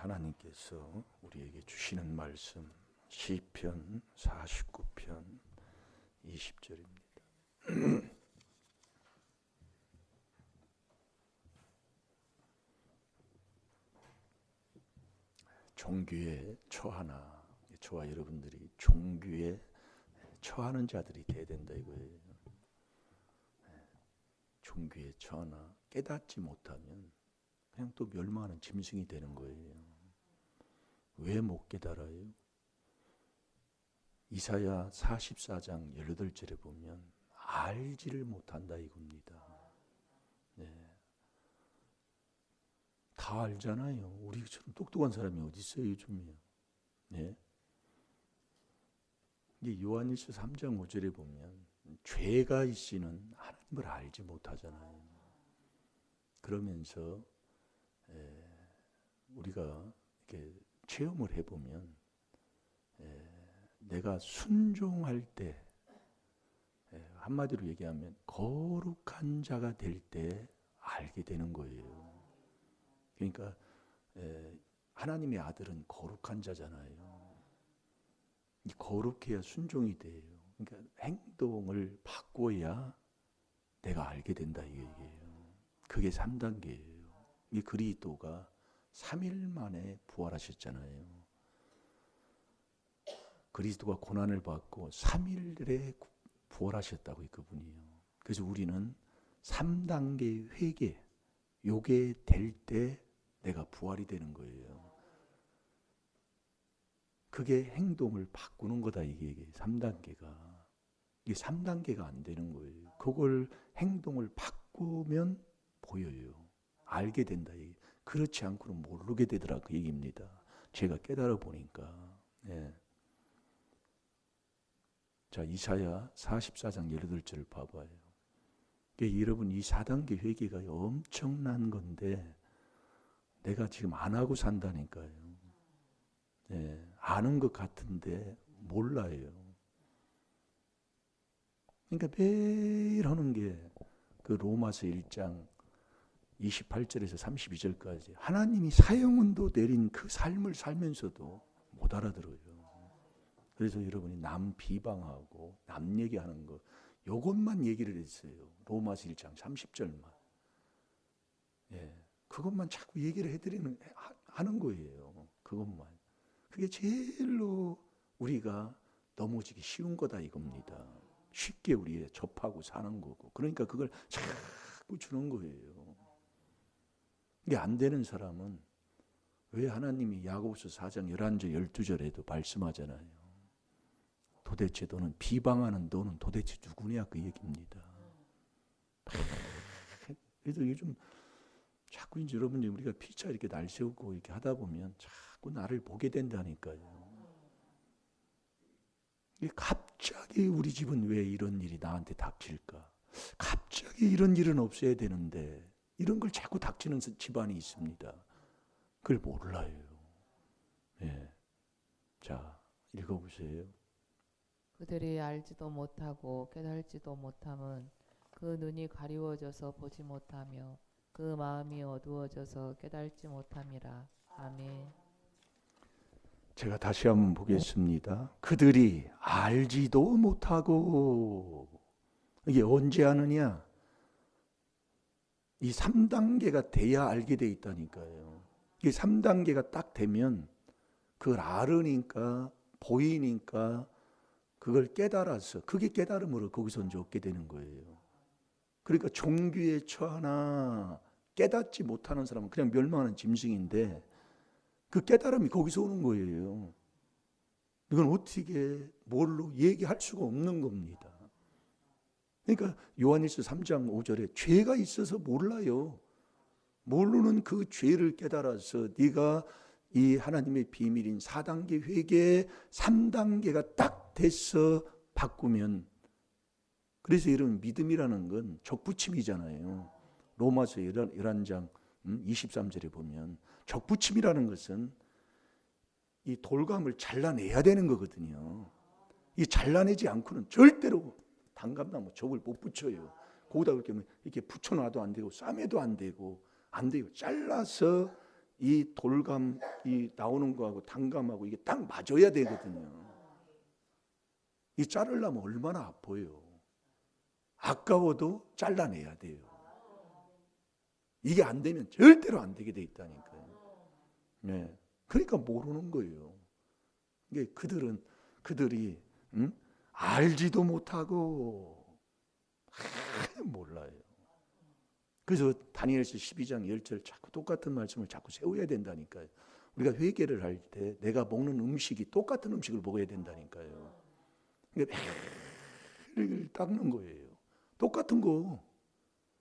하나님께서 우리에게 주시는 말씀 시편 49편 20절입니다. 종교에 처하나, 저와 여러분들이 종교에 처하는 자들이 돼야 된다 이거예요. 종교에 처하나 깨닫지 못하면 그냥 또 멸망하는 짐승이 되는 거예요. 왜 못 깨달아요? 이사야 44장 18절에 보면 알지를 못한다 이겁니다. 다 알잖아요. 우리처럼 똑똑한 사람이 어디 있어요 요즘에. 이게 요한일서 3장 5절에 보면 죄가 있이는 하나님을 알지 못하잖아요. 그러면서 우리가 이렇게 체험을 해보면 내가 순종할 때, 한마디로 얘기하면 거룩한 자가 될 때 알게 되는 거예요. 그러니까 하나님의 아들은 거룩한 자잖아요. 거룩해야 순종이 돼요. 그러니까 행동을 바꿔야 내가 알게 된다 이 얘기예요. 그게 3단계예요. 이 그리스도가 3일 만에 부활하셨잖아요. 그리스도가 고난을 받고 3일에 부활하셨다고 그분이요. 그래서 우리는 3단계 회개, 요게 될 때 내가 부활이 되는 거예요. 그게 행동을 바꾸는 거다 이게 3단계가. 이게 3단계가 안 되는 거예요. 그걸 행동을 바꾸면 보여요. 알게 된다. 그렇지 않고는 모르게 되더라 그 얘기입니다. 제가 깨달아 보니까. 자, 이사야 44장 18절을 봐봐요. 여러분 이 4단계 회개가 엄청난 건데 내가 지금 안 하고 산다니까요. 아는 것 같은데 몰라요. 그러니까 매일 하는 게 그 로마서 1장 28절에서 32절까지 하나님이 사형운도 내린 그 삶을 살면서도 못 알아들어요. 그래서 여러분이 남 비방하고 남 얘기하는 거 요것만 얘기를 했어요. 로마서 1장 30절만. 그것만 자꾸 얘기를 하는 거예요. 그것만. 그게 제일로 우리가 넘어지기 쉬운 거다 이겁니다. 쉽게 우리에 접하고 사는 거고. 그러니까 그걸 자꾸 주는 거예요. 이게 안 되는 사람은 왜 하나님이 야고보서 4장 11절 12절에도 말씀하잖아요. 도대체 너는 비방하는 너는 도대체 누구냐 그 얘기입니다. 그래서 요즘 자꾸 이제 여러분이 우리가 피차 이렇게 날 세우고 이렇게 하다 보면 자꾸 나를 보게 된다니까요. 갑자기 우리 집은 왜 이런 일이 나한테 닥칠까? 갑자기 이런 일은 없어야 되는데 이런 걸 자꾸 닥치는 집안이 있습니다. 그걸 몰라요. 자, 읽어보세요. 그들이 알지도 못하고 깨달지도 못함은 그 눈이 가리워져서 보지 못하며 그 마음이 어두워져서 깨달지 못함이라. 아멘. 제가 다시 한번 보겠습니다. 그들이 알지도 못하고, 이게 언제 아느냐? 이 3단계가 돼야 알게 돼 있다니까요. 이 3단계가 딱 되면 그걸 알으니까 보이니까 그걸 깨달아서 그게 깨달음으로 거기서 이제 얻게 되는 거예요. 그러니까 종교에 처하나 깨닫지 못하는 사람은 그냥 멸망하는 짐승인데 그 깨달음이 거기서 오는 거예요. 이건 어떻게 뭘로 얘기할 수가 없는 겁니다. 그러니까 요한일서 3장 5절에 죄가 있어서 몰라요. 모르는 그 죄를 깨달아서 네가 이 하나님의 비밀인 4단계 회개의 3단계가 딱 돼서 바꾸면, 그래서 여러분 믿음이라는 건 적붙임이잖아요. 로마서 11장 23절에 보면 적붙임이라는 것은 이 돌감을 잘라내야 되는 거거든요. 이 잘라내지 않고는 절대로 단감나무 적을 못 붙여요. 거기다 이렇게 붙여놔도 안 되고 싸매도 안 되고 잘라서 이 돌감 이 나오는 거하고 단감하고 이게 딱 맞아야 되거든요. 이 자르려면 얼마나 아파요. 아까워도 잘라내야 돼요. 이게 안 되면 절대로 안 되게 돼 있다니까요. 네. 그러니까 모르는 거예요. 이게 그들이 알지도 못하고 몰라요. 그래서 다니엘서 12장 10절 자꾸 똑같은 말씀을 자꾸 세워야 된다니까요. 우리가 회개를 할 때 내가 먹는 음식이 똑같은 음식을 먹어야 된다니까요. 그러니까 매일 닦는 거예요. 똑같은 거.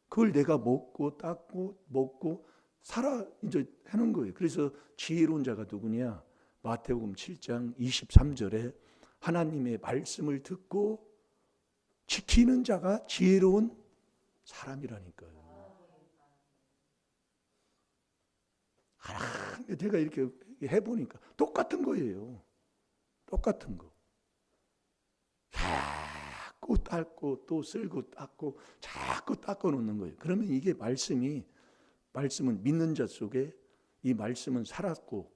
그걸 내가 먹고 닦고 먹고 살아 이제 하는 거예요. 그래서 지혜로운 자가 누구냐? 마태복음 7장 23절에 하나님의 말씀을 듣고 지키는 자가 지혜로운 사람이라니까요. 제가 이렇게 해보니까 똑같은 거예요. 똑같은 거. 자꾸 닦고 또 쓸고 닦고 자꾸 닦아 놓는 거예요. 그러면 이게 말씀은 믿는 자 속에 이 말씀은 살았고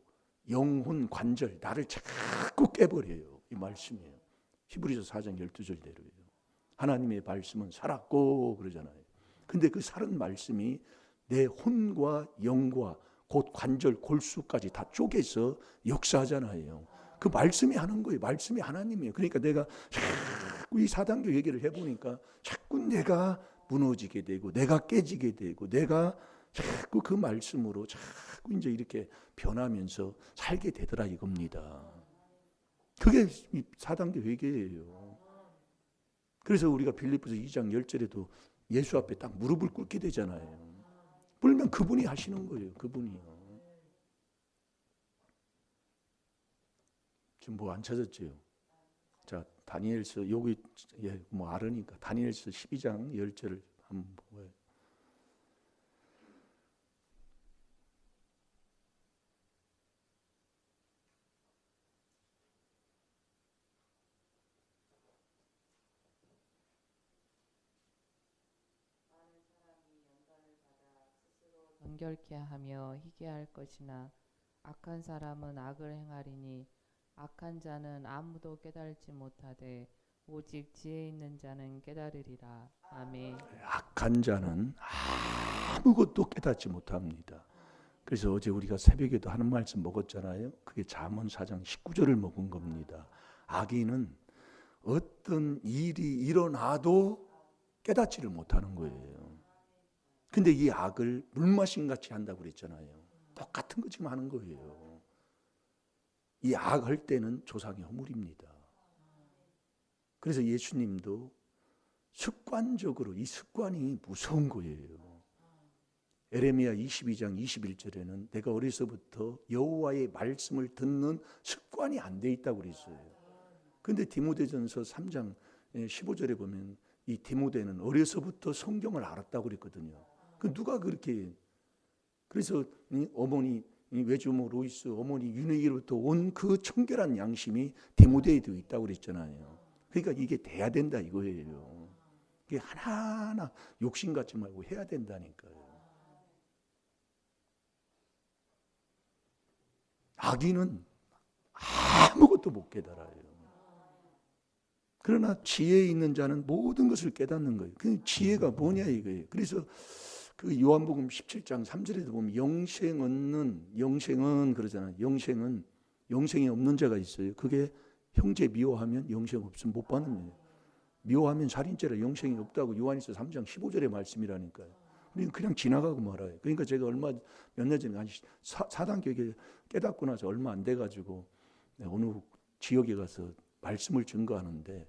영혼 관절 나를 자꾸 깨버려요. 이 말씀이에요. 히브리서 4장 12절대로예요. 하나님의 말씀은 살았고 그러잖아요. 근데 그 살은 말씀이 내 혼과 영과 곧 관절 골수까지 다 쪼개서 역사하잖아요. 그 말씀이 하는 거예요. 말씀이 하나님이에요. 그러니까 내가 자꾸 이 4단계 얘기를 해보니까 자꾸 내가 무너지게 되고 내가 깨지게 되고 내가 자꾸 그 말씀으로 자꾸 이제 이렇게 변하면서 살게 되더라 이겁니다. 그게 4단계 회개예요. 그래서 우리가 빌립보서 2장 10절에도 예수 앞에 딱 무릎을 꿇게 되잖아요. 꿇면 그분이 하시는 거예요. 그분이요. 지금 뭐 안 찾았지요? 자, 다니엘서 여기 뭐 알으니까 다니엘서 12장 10절을 한번 보아요. 정결케 하며 희게 할 것이나 악한 사람은 악을 행하리니 악한 자는 아무도 깨달지 못하되 오직 지혜 있는 자는 깨달으리라. 아멘. 악한 자는 아무것도 깨닫지 못합니다. 그래서 어제 우리가 새벽에도 하는 말씀 먹었잖아요. 그게 잠언 4장 19절을 먹은 겁니다. 악인은 어떤 일이 일어나도 깨닫지를 못하는 거예요. 근데 이 악을 물마신 같이 한다고 그랬잖아요. 똑같은 거 지금 하는 거예요. 이 악 할 때는 조상의 허물입니다. 그래서 예수님도 습관적으로 이 습관이 무서운 거예요. 에레미야 22장 21절에는 내가 어려서부터 여호와의 말씀을 듣는 습관이 안 돼 있다고 그랬어요. 근데 디모데전서 3장 15절에 보면 이 디모데는 어려서부터 성경을 알았다고 그랬거든요. 그 누가 그렇게 그래서 어머니 외조모 로이스 어머니 유네기로부터 온 그 청결한 양심이 디모데에도 있다고 그랬잖아요. 그러니까 이게 돼야 된다 이거예요. 이게 하나하나 욕심 갖지 말고 해야 된다니까요. 악인은 아무것도 못 깨달아요. 그러나 지혜 있는 자는 모든 것을 깨닫는 거예요. 그 지혜가 뭐냐 이거예요. 그래서 그 요한복음 17장 3절에도 보면 영생은 그러잖아요. 영생이 없는 자가 있어요. 그게 형제 미워하면 영생 없으면 못 받는 거예요. 미워하면 살인죄라 영생이 없다고 요한일서 3장 15절의 말씀이라니까요. 그냥 지나가고 말아요. 그러니까 제가 몇 년 전에 한 4단계 깨닫고 나서 얼마 안 돼가지고 어느 지역에 가서 말씀을 증거하는데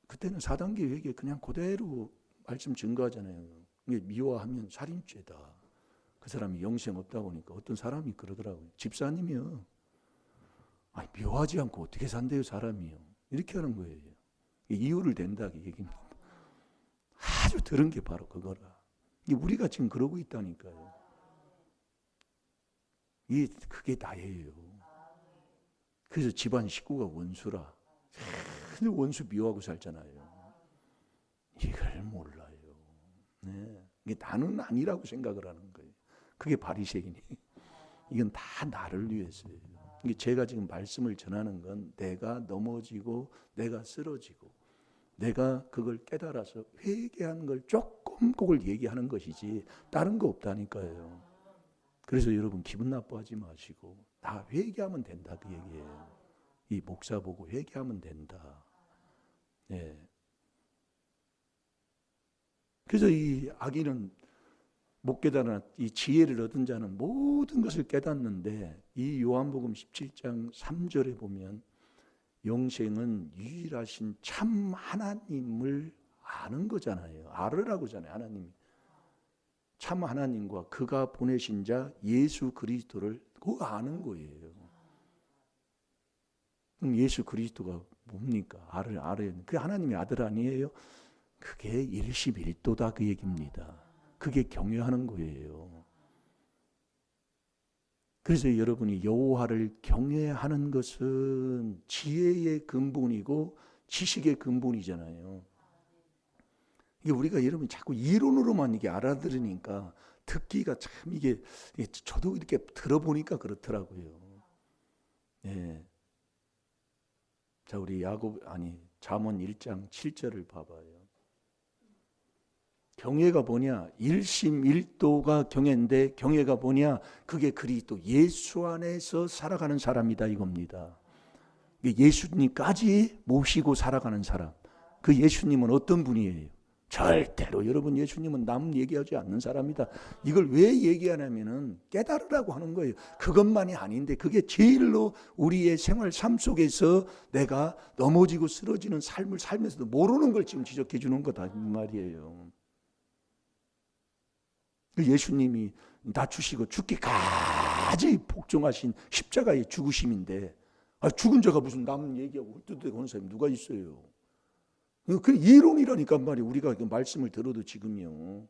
그때는 4단계 회개 그냥 그대로 말씀 증거하잖아요. 미워하면 살인죄다. 그 사람이 영생 없다고 하니까 어떤 사람이 그러더라고요. 집사님이요. 아니, 미워하지 않고 어떻게 산대요 사람이요. 이렇게 하는 거예요. 이유를 댄다 그 얘기입니다. 아주 들은 게 바로 그거라. 우리가 지금 그러고 있다니까요. 그게 나예요. 그래서 집안 식구가 원수라. 근데 원수 미워하고 살잖아요. 이걸 몰라요. 네. 이게 나는 아니라고 생각을 하는 거예요. 그게 바리새인이. 이건 다 나를 위해서예요. 이게 제가 지금 말씀을 전하는 건 내가 넘어지고 내가 쓰러지고 내가 그걸 깨달아서 회개한 걸 조금 그걸 얘기하는 것이지 다른 거 없다니까요. 그래서 여러분 기분 나빠하지 마시고 다 회개하면 된다 그 얘기예요. 이 목사 보고 회개하면 된다. 네. 그래서 이 아기는 못 깨달아 이 지혜를 얻은 자는 모든 것을 깨닫는데 이 요한복음 17장 3절에 보면 영생은 유일하신 참 하나님을 아는 거잖아요. 알으라고 하잖아요. 하나님이. 참 하나님과 그가 보내신 자 예수 그리스도를 그거 아는 거예요. 그럼 예수 그리스도가 뭡니까? 알아요. 그 하나님의 아들 아니에요? 그게 일십일도다 그 얘기입니다. 그게 경외하는 거예요. 그래서 여러분이 여호와를 경외하는 것은 지혜의 근본이고 지식의 근본이잖아요. 이게 우리가 여러분 자꾸 이론으로만 이게 알아들으니까 듣기가 참 이게 저도 이렇게 들어보니까 그렇더라고요. 예. 자, 우리 잠언 1장 7절을 봐봐요. 경외가 뭐냐? 일심일도가 경외인데 경외가 뭐냐? 그게 그리스도 예수 안에서 살아가는 사람이다 이겁니다. 예수님까지 모시고 살아가는 사람. 그 예수님은 어떤 분이에요? 절대로 여러분 예수님은 남 얘기하지 않는 사람이다. 이걸 왜 얘기하냐면은 깨달으라고 하는 거예요. 그것만이 아닌데 그게 제일로 우리의 생활 삶 속에서 내가 넘어지고 쓰러지는 삶을 살면서도 모르는 걸 지금 지적해 주는 거다 이 말이에요. 예수님이 낮추시고 죽기까지 복종하신 십자가의 죽으심인데 죽은 자가 무슨 남 얘기하고 헐뜯대고 하는 사람이 누가 있어요? 그 이론이라니까 말이에요. 우리가 그 말씀을 들어도 지금요.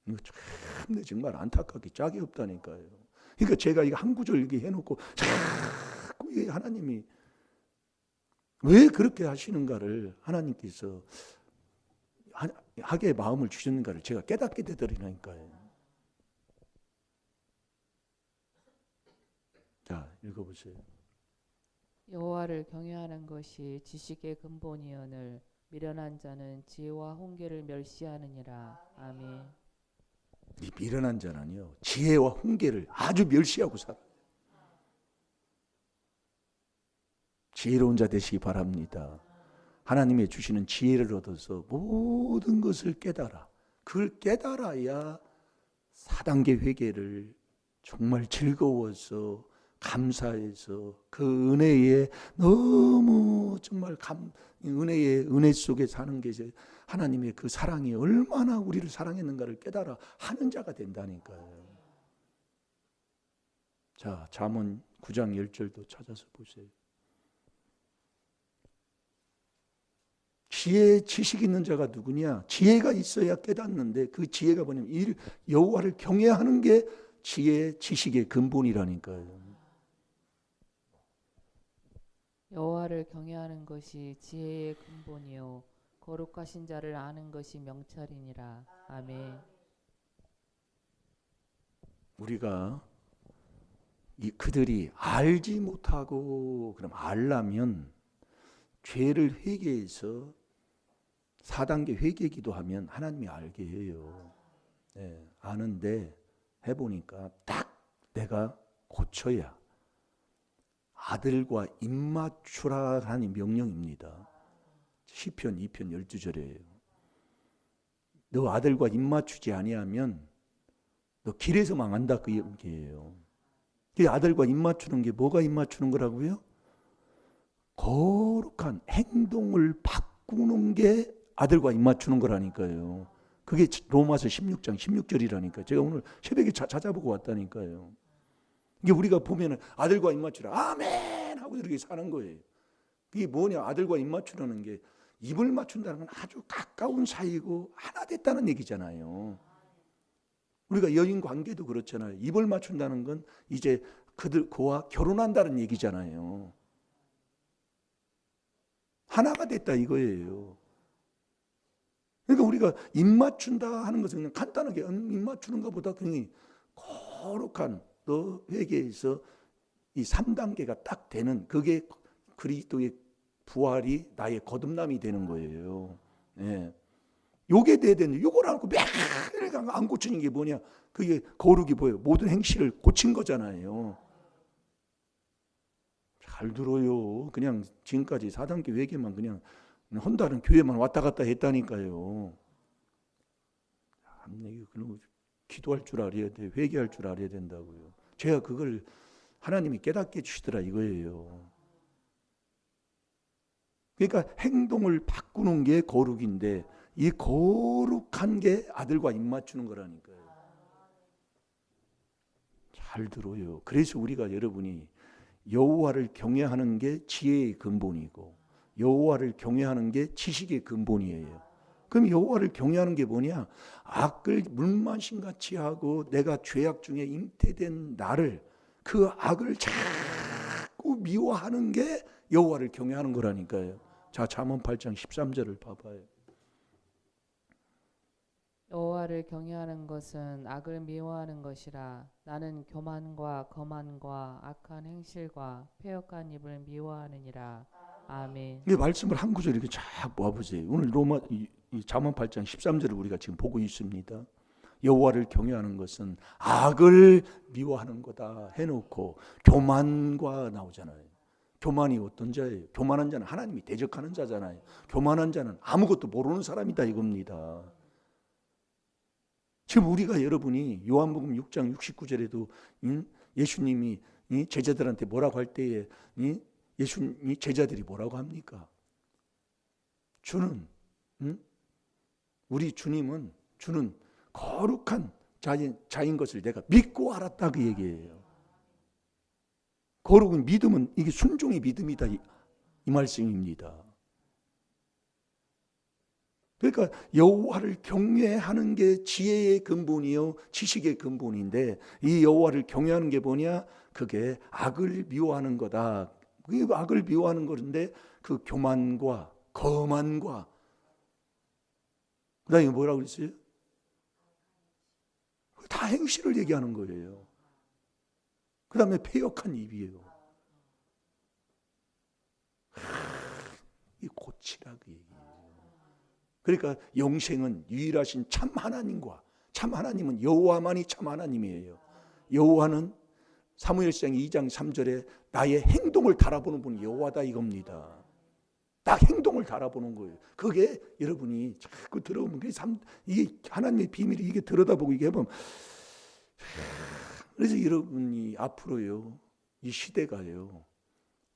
이거 참 정말 안타깝게 짝이 없다니까요. 그러니까 제가 이거 한 구절 이렇게 해놓고 자꾸 하나님이 왜 그렇게 하시는가를 하나님께서 하게 마음을 주셨는가를 제가 깨닫게 되더라니까요. 자, 읽어보세요. 여호와를 경외하는 것이 지식의 근본이오늘 미련한 자는 지혜와 훈계를 멸시하느니라. 아멘. 이 미련한 자는요 지혜와 훈계를 아주 멸시하고 살아. 지혜로운 자 되시기 바랍니다. 하나님의 주시는 지혜를 얻어서 모든 것을 깨달아. 그걸 깨달아야 4단계 회개를 정말 즐거워서 감사해서 그 은혜에 너무 정말 은혜 속에 사는 게 하나님의 그 사랑이 얼마나 우리를 사랑했는가를 깨달아 하는 자가 된다니까요. 자, 잠언 9장 10절도 찾아서 보세요. 지혜, 지식 있는 자가 누구냐? 지혜가 있어야 깨닫는데 그 지혜가 뭐냐면 여호와를 경외하는 게 지혜, 지식의 근본이라니까요. 여호와를 경외하는 것이 지혜의 근본이요 거룩하신 자를 아는 것이 명철이니라. 아멘. 우리가 그들이 알지 못하고 그럼 알라면 죄를 회개해서 4단계 회개 기도하면 하나님이 알게 해요. 네, 아는데 해보니까 딱 내가 고쳐야 아들과 입맞추라 하는 명령입니다. 시편 2편 12절이에요. 너 아들과 입맞추지 아니하면 너 길에서 망한다 그 얘기예요. 그 아들과 입맞추는 게 뭐가 입맞추는 거라고요? 거룩한 행동을 바꾸는 게 아들과 입맞추는 거라니까요. 그게 로마서 16장 16절이라니까. 제가 오늘 새벽에 찾아보고 왔다니까요. 이게 우리가 보면은 아들과 입맞추라 아멘 하고 이렇게 사는 거예요. 그게 뭐냐? 아들과 입맞추라는 게 입을 맞춘다는 건 아주 가까운 사이고 하나 됐다는 얘기잖아요. 우리가 여인 관계도 그렇잖아요. 입을 맞춘다는 건 이제 그와 결혼한다는 얘기잖아요. 하나가 됐다 이거예요. 그러니까 우리가 입 맞춘다 하는 것은 그냥 간단하게 입 맞추는 것보다 굉장히 거룩한 또 회개에서 이 3단계가 딱 되는 그게 그리스도의 부활이 나의 거듭남이 되는 거예요. 예. 요게 돼야 되는데 요걸 안 고 매일 안 고치는 게 뭐냐? 그게 거룩이 뭐예요? 모든 행실을 고친 거잖아요. 잘 들어요. 그냥 지금까지 4단계 회개만 그냥 헌다는 교회만 왔다 갔다 했다니까요. 그런 기도할 줄 알아야 돼. 회개할 줄 알아야 된다고요. 제가 그걸 하나님이 깨닫게 해주시더라 이거예요. 그러니까 행동을 바꾸는 게 거룩인데 이 거룩한 게 아들과 입맞추는 거라니까요. 잘 들어요. 그래서 우리가 여러분이 여호와를 경외하는 게 지혜의 근본이고 여호와를 경외하는 게 지식의 근본이에요. 그럼 여호와를 경외하는 게 뭐냐? 악을 물만신같이 하고 내가 죄악 중에 잉태된 나를 그 악을 자꾸 미워하는 게 여호와를 경외하는 거라니까요. 자, 잠언 8장 13절을 봐봐요. 여호와를 경외하는 것은 악을 미워하는 것이라. 나는 교만과 거만과 악한 행실과 패역한 입을 미워하느니라. 아멘. 이 말씀을 한 구절 이렇게 쫙 모아보세요. 오늘 로마 이 잠언 8장 13절을 우리가 지금 보고 있습니다. 여호와를 경외하는 것은 악을 미워하는 거다 해놓고 교만과 나오잖아요. 교만이 어떤 자예요? 교만한 자는 하나님이 대적하는 자잖아요. 교만한 자는 아무것도 모르는 사람이다 이겁니다. 지금 우리가 여러분이 요한복음 6장 69절에도 예수님이 제자들한테 뭐라고 할 때에 예수님 제자들이 뭐라고 합니까? 우리 주님은 주는 거룩한 자인 것을 내가 믿고 알았다 그 얘기예요. 거룩은 믿음은 이게 순종의 믿음이다 이 말씀입니다. 그러니까 여호와를 경외하는 게 지혜의 근본이요 지식의 근본인데 이 여호와를 경외하는 게 뭐냐? 그게 악을 미워하는 거다. 그게 악을 미워하는 건데 그 교만과 거만과 그다음에 뭐라고 그랬어요? 다 행실을 얘기하는 거예요. 그다음에 패역한 입이에요. 이 고치라 그 얘기예요. 그러니까 영생은 유일하신 참 하나님과 참 하나님은 여호와만이 참 하나님이에요. 여호와는 사무엘상 2장 3절에 나의 행동을 달아보는 분이 여호와다 이겁니다. 딱 행동을 달아보는 거예요. 그게 여러분이 자꾸 들어보면 이게 하나님의 비밀이 이게 들여다보고 이게 해보면 그래서 여러분이 앞으로요 이 시대가요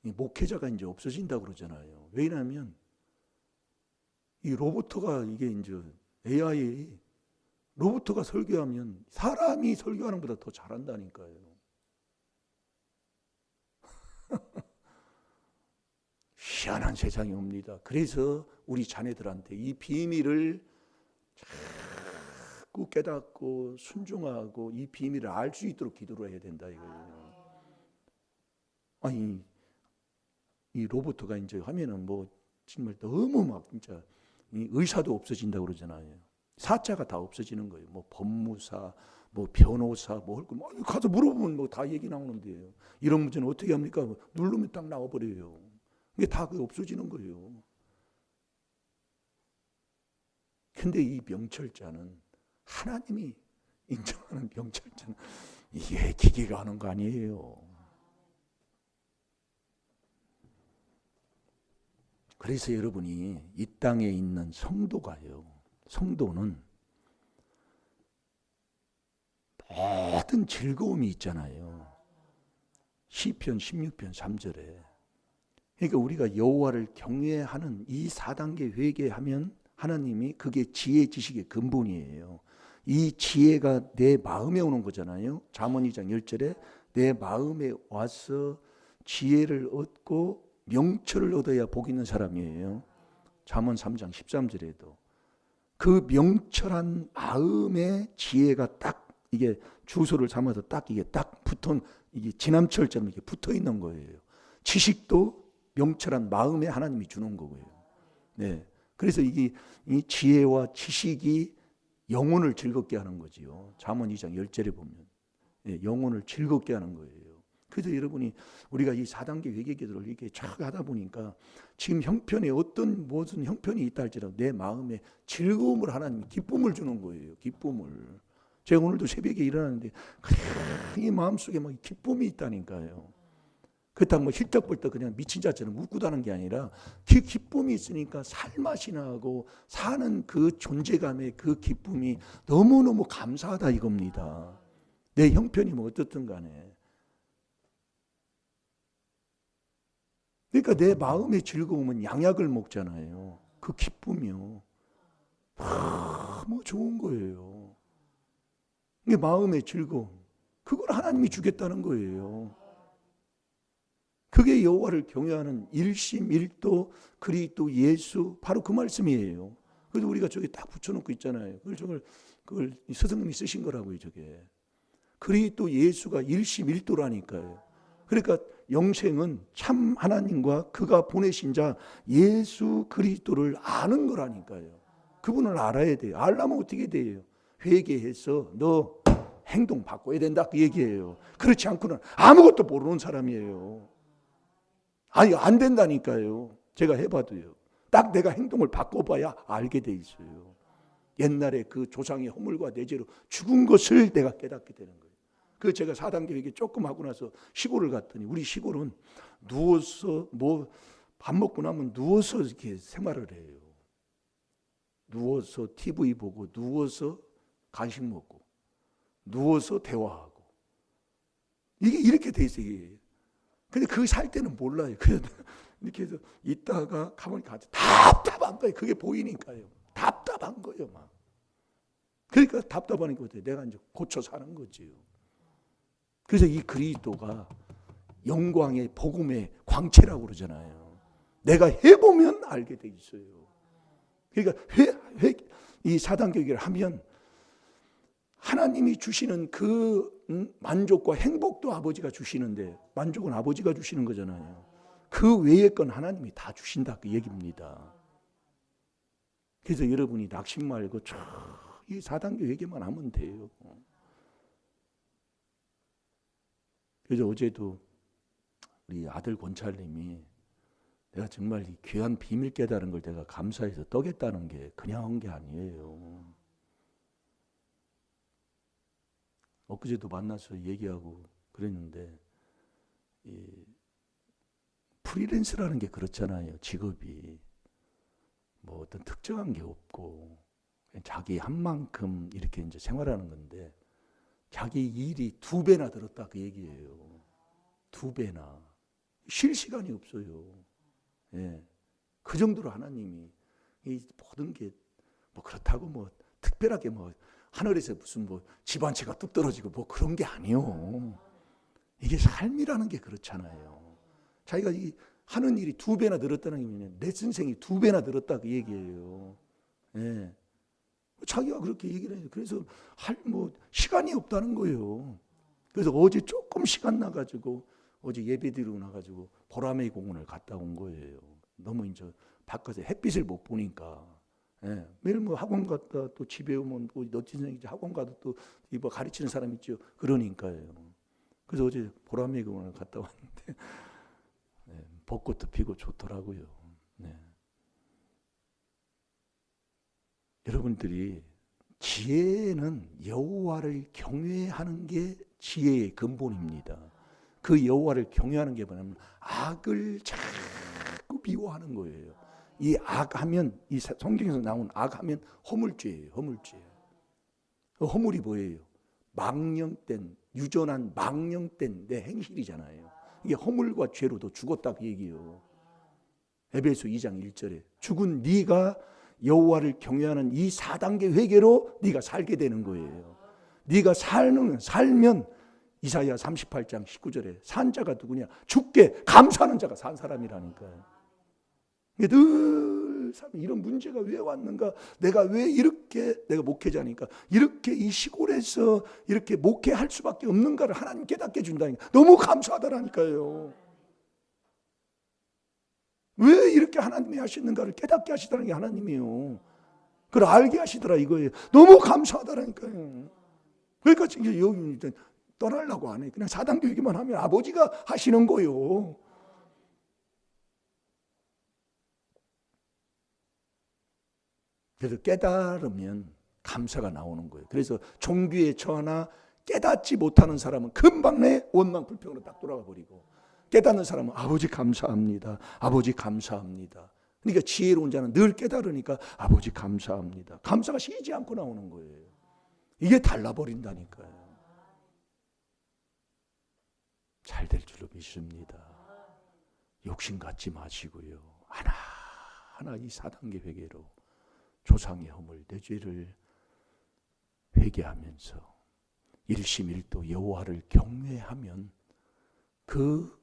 이 목회자가 이제 없어진다고 그러잖아요. 왜냐하면 이 로봇가 이게 이제 AI 로봇가 설교하면 사람이 설교하는 것보다 더 잘한다니까요. 희한한 세상이 옵니다. 그래서 우리 자녀들한테 이 비밀을 자꾸 깨닫고 순종하고 이 비밀을 알 수 있도록 기도를 해야 된다 이거예요. 아니 이 로봇가 이제 하면은 뭐 정말 너무 막 진짜 의사도 없어진다고 그러잖아요. 사자가 다 없어지는 거예요. 뭐 법무사, 뭐 변호사, 뭐 가서 물어보면 뭐 다 얘기 나오는데요. 이런 문제는 어떻게 합니까? 누르면 딱 나와버려요. 이게 다 없어지는 거예요. 근데 이 명철자는 하나님이 인정하는 명철자는 이게 기계가 하는 거 아니에요. 그래서 여러분이 이 땅에 있는 성도가요. 성도는 모든 즐거움이 있잖아요. 시편 16편 3절에. 그러니까 우리가 여호와를 경외하는 이 4단계 회개하면 하나님이 그게 지혜 지식의 근본이에요. 이 지혜가 내 마음에 오는 거잖아요. 잠언 2장 10절에 내 마음에 와서 지혜를 얻고 명철을 얻어야 복 있는 사람이에요. 잠언 3장 13절에도 그 명철한 마음의 지혜가 딱 이게 주소를 삼아서 딱 이게 딱 붙은 이게 지남철처럼 이렇게 붙어 있는 거예요. 지식도 명철한 마음에 하나님이 주는 거고요. 네. 그래서 이 지혜와 지식이 영혼을 즐겁게 하는 거지요. 잠언 2장 10절에 보면 영혼을 즐겁게 하는 거예요. 그래서 여러분이 우리가 이 4단계 회개 기도를 이렇게 쫙 하다 보니까 지금 형편에 어떤 무슨 형편이 있다 할지라도 내 마음에 즐거움을 하나님이 기쁨을 주는 거예요. 기쁨을. 제가 오늘도 새벽에 일어났는데 이 마음속에 막 기쁨이 있다니까요. 그렇다고 뭐 힐떡벌떡 그냥 미친 자처럼 웃고다는 게 아니라 기쁨이 있으니까 살맛이 나고 사는 그 존재감의 그 기쁨이 너무너무 감사하다 이겁니다. 내 형편이 뭐 어떻든 간에. 그러니까 내 마음의 즐거움은 양약을 먹잖아요. 그 기쁨이요. 너무 좋은 거예요. 이게 마음의 즐거움. 그걸 하나님이 주겠다는 거예요. 그게 여호와를 경외하는 일심일도 그리스도 예수 바로 그 말씀이에요. 그래서 우리가 저기 딱 붙여놓고 있잖아요. 그걸 스승님이 쓰신 거라고요. 저게 그리스도 예수가 일심일도라니까요. 그러니까 영생은 참 하나님과 그가 보내신 자 예수 그리스도를 아는 거라니까요. 그분을 알아야 돼요. 알려면 어떻게 돼요? 회개해서 너 행동 바꿔야 된다 그 얘기예요. 그렇지 않고는 아무것도 모르는 사람이에요. 아니 안 된다니까요. 제가 해봐도요. 딱 내가 행동을 바꿔봐야 알게 돼 있어요. 옛날에 그 조상의 허물과 내재로 죽은 것을 내가 깨닫게 되는 거예요. 그 제가 4단계 회개 조금 하고 나서 시골을 갔더니 우리 시골은 누워서 뭐 밥 먹고 나면 누워서 이렇게 생활을 해요. 누워서 TV 보고 누워서 간식 먹고 누워서 대화하고 이게 이렇게 돼 있어요. 근데 그 살 때는 몰라요. 그냥 이렇게 해서 있다가 가만히 가서 답답한 거예요. 그게 보이니까요. 답답한 거예요, 막. 그러니까 답답하니까 내가 이제 고쳐 사는 거지요. 그래서 이 그리스도가 영광의 복음의 광채라고 그러잖아요. 내가 해보면 알게 돼 있어요. 그러니까 이 4단계 회개를 하면 하나님이 주시는 그 만족과 행복도 아버지가 주시는데 만족은 아버지가 주시는 거잖아요. 그 외의 건 하나님이 다 주신다 그 얘기입니다. 그래서 여러분이 낙심 말고 이 4단계 회개만 하면 돼요. 그래서 어제도 우리 아들 권찰님이 내가 정말 이 귀한 비밀 깨달은 걸 내가 감사해서 떠겠다는 게 그냥 한 게 아니에요. 엊그제도 만나서 얘기하고 그랬는데 이 프리랜서라는 게 그렇잖아요. 직업이 뭐 어떤 특정한 게 없고 자기 한 만큼 이렇게 이제 생활하는 건데 자기 일이 2배나 들었다 그 얘기예요. 2배나 쉴 시간이 없어요. 예, 그 정도로 하나님이 이 모든 게 뭐 그렇다고 뭐 특별하게 뭐 하늘에서 무슨 뭐 집 한 채가 뚝 떨어지고 뭐 그런 게 아니요. 이게 삶이라는 게 그렇잖아요. 자기가 이 하는 일이 2배나 늘었다는 게 뭐냐면 내 선생이 2배나 늘었다 그 얘기예요. 예. 자기가 그렇게 얘기를 해요. 그래서 할 뭐 시간이 없다는 거예요. 그래서 어제 조금 시간 나가지고 어제 예배드리고 나가지고 보라매 공원을 갔다 온 거예요. 너무 이제 바깥에 햇빛을 못 보니까. 예. 매일 뭐 학원 갔다 또 집에 오면 또 너티 선생님 학원 가도 또 뭐 가르치는 사람 있죠. 그러니까요. 그래서 어제 보라매 공원을 갔다 왔는데 예, 벚꽃도 피고 좋더라고요. 네. 여러분들이 지혜는 여호와를 경외하는 게 지혜의 근본입니다. 그 여호와를 경외하는 게 뭐냐면 악을 자꾸 미워하는 거예요. 이 악하면 이 성경에서 나온 악하면 허물죄예요. 허물죄. 허물이 뭐예요? 망령된 유전한 망령된 내 행실이잖아요. 이게 허물과 죄로도 죽었다 그 얘기예요. 에베소 2장 1절에 죽은 네가 여호와를 경외하는 이 4단계 회개로 네가 살게 되는 거예요. 네가 살면 이사야 38장 19절에 산 자가 누구냐? 죽게 감사하는 자가 산 사람이라니까요. 늘 이런 문제가 왜 왔는가? 내가 왜 이렇게 내가 목회자니까 이렇게 이 시골에서 이렇게 목회할 수밖에 없는가를 하나님 깨닫게 준다니까. 너무 감사하다라니까요. 왜 이렇게 하나님이 하시는가를 깨닫게 하시다는 게 하나님이에요. 그걸 알게 하시더라 이거예요. 너무 감사하다라니까요. 그러니까 지금 여기 떠나려고 안 해. 그냥 4단계 회개만 하면 아버지가 하시는 거요. 그래서 깨달으면 감사가 나오는 거예요. 그래서 종교에 처하나 깨닫지 못하는 사람은 금방 내 원망 불평으로 딱 돌아가 버리고, 깨닫는 사람은 아버지 감사합니다. 아버지 감사합니다. 그러니까 지혜로운 자는 늘 깨달으니까 아버지 감사합니다. 감사가 쉬지 않고 나오는 거예요. 이게 달라버린다니까요. 잘 될 줄로 믿습니다. 욕심 갖지 마시고요. 하나하나 이 4단계 회개로 조상의 허물, 내 죄를 회개하면서 일심일도 여호와를 경외하면, 그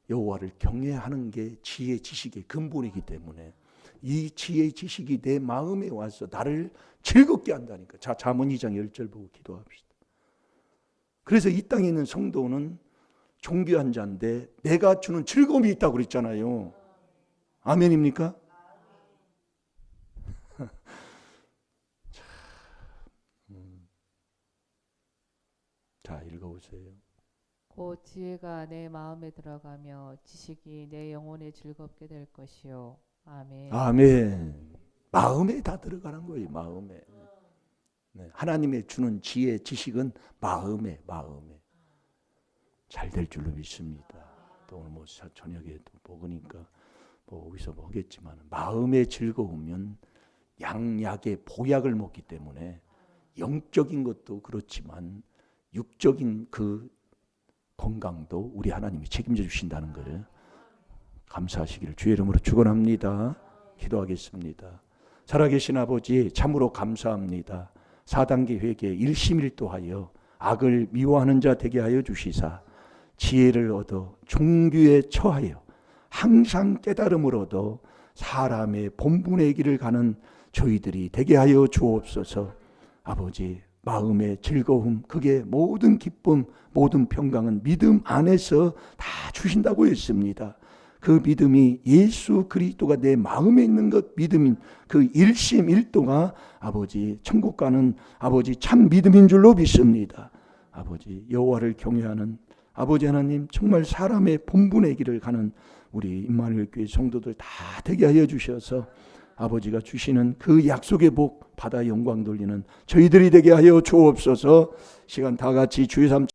여호와를 경외하는 게 지혜 지식의 근본이기 때문에 이 지혜 지식이 내 마음에 와서 나를 즐겁게 한다니까. 자, 잠언 2장 10절 보고 기도합시다. 그래서 이 땅에 있는 성도는 종교한 자인데 내가 주는 즐거움이 있다고 그랬잖아요. 아멘입니까? 자, 읽어보세요. 곧 지혜가 내 마음에 들어가며 지식이 내 영혼에 즐겁게 될 것이요. 아멘. 아멘. 마음에 다 들어가는 거예요. 마음에. 네, 하나님의 주는 지혜, 지식은 마음에 잘 될 줄로 믿습니다. 또 오늘 저녁에 또 먹으니까 여기서 먹겠지만 마음에 즐거우면 양약의 보약을 먹기 때문에 영적인 것도 그렇지만 육적인 그 건강도 우리 하나님이 책임져 주신다는 것을 감사하시기를 주의 이름으로 축원합니다. 기도하겠습니다. 살아계신 아버지, 참으로 감사합니다. 4단계 회개 일심일도하여 악을 미워하는 자 되게 하여 주시사 지혜를 얻어 종교에 처하여 항상 깨달음을 얻어 사람의 본분의 길을 가는 저희들이 되게 하여 주옵소서. 아버지, 마음의 즐거움, 그게 모든 기쁨, 모든 평강은 믿음 안에서 다 주신다고 했습니다. 그 믿음이 예수 그리스도가 내 마음에 있는 것, 믿음인 그 일심일도가 아버지 천국 가는 아버지 참 믿음인 줄로 믿습니다. 아버지, 여호와를 경외하는 아버지 하나님, 정말 사람의 본분의 길을 가는 우리 임마누엘 교회 성도들 다 되게 하여 주셔서 아버지가 주시는 그 약속의 복 받아 영광 돌리는 저희들이 되게 하여 주옵소서. 시간 다 같이 주의 삶